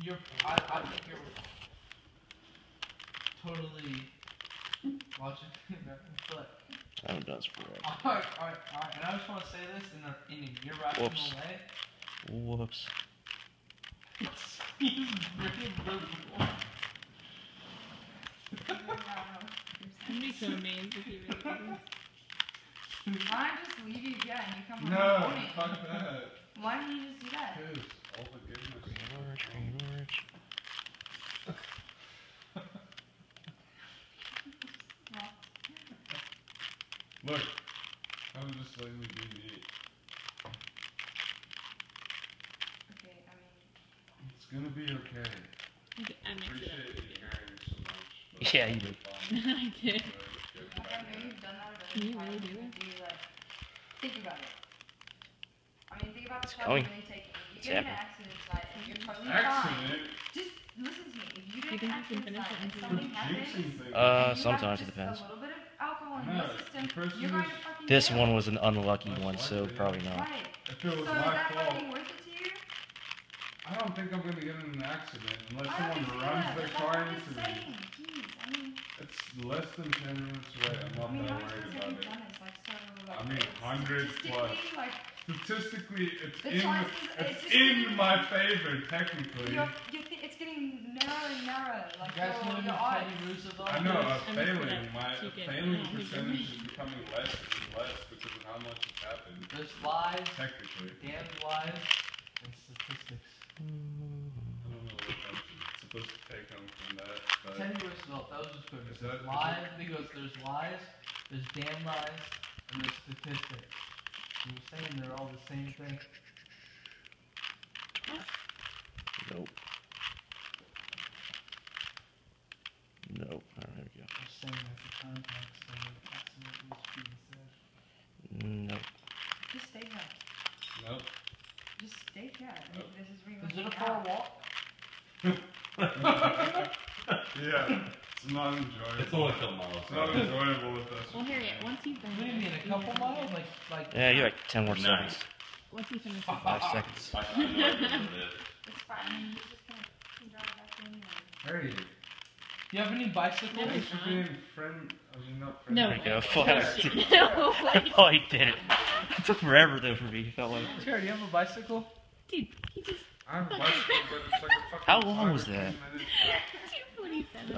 I think you're totally watching but I haven't done sport. Alright. And I just want to say this in your rational way. Whoops. It's very liberal. I'd be so amazed if you really did this. Why not just leave you again? You come No, home morning. fuck that. Why don't you just do that? Because all the goodness. Green orange. Look, I was just letting you be me. Okay, I mean. It's gonna be okay. I mixed it Appreciate up. you caring so much. Yeah, you did. I did. Like, I know you've done that already. Can you really do it? Think about it. I mean, think about the It's stuff going. you're really taking. If you get in an accident tonight and you're totally fine, Accident? just listen to me. If you You get think in an you can accident finish tonight it and until something you- happens, Jinxing things. and you Sometimes have it depends. just a little bit of alcohol in No, your system, the person you're going is- to fucking This jail. one was an unlucky one, so probably not. Right. If it was So is my that fault, fucking worth it to you? I don't think I'm gonna get in an accident unless I don't someone think so runs either, their but car that's what into I'm me. saying. Jeez, I mean, It's less than 10 minutes away. I'm not how many that times worried have about you it. done this? Like, so, like, I mean, it's 100 plus. statistically, like, Statistically, it's The in chances- it's it's just in getting- my favor technically. it's getting narrower and narrower. Like, You guys know your who odds. Teddy Roosevelt I know, is? I'm mixed it failing. up My so you can- failing oh, percentage is becoming less and less because of how much has happened. There's lies, Technically. damn lies, and statistics. I don't know what I'm supposed to take home from that, but Teddy Roosevelt, that was just good. Is that- Lies, because there's lies, there's damn lies, and there's statistics. You were saying they're all the same thing. Nope. Nope. Alright, there I'm saying that the context of it absolutely is being said. we go. Nope. Just stay here. nope. Just stay here. Nope. This is where you Is want it a to far hang out. walk? Yeah, it's not enjoyable. It's only a couple miles. It's not enjoyable with us. Well, Harriet, once you finish. What do you mean, a couple miles? Like. Yeah, you're like 10 more Nice. seconds. Once you finish. 5 seconds. I know what it is. It's fine. You're just gonna drive it back in and... Hey, You have any bicycles? No. thanks for being friend. I mean, not friend. No. There we go. No, Oh, he did it. It took forever though for me. It felt like. Sure, do you have a bicycle? dude, he just I'm bicycle, but it's like a fucking How long 5 or was 10 that? minutes. 2:47.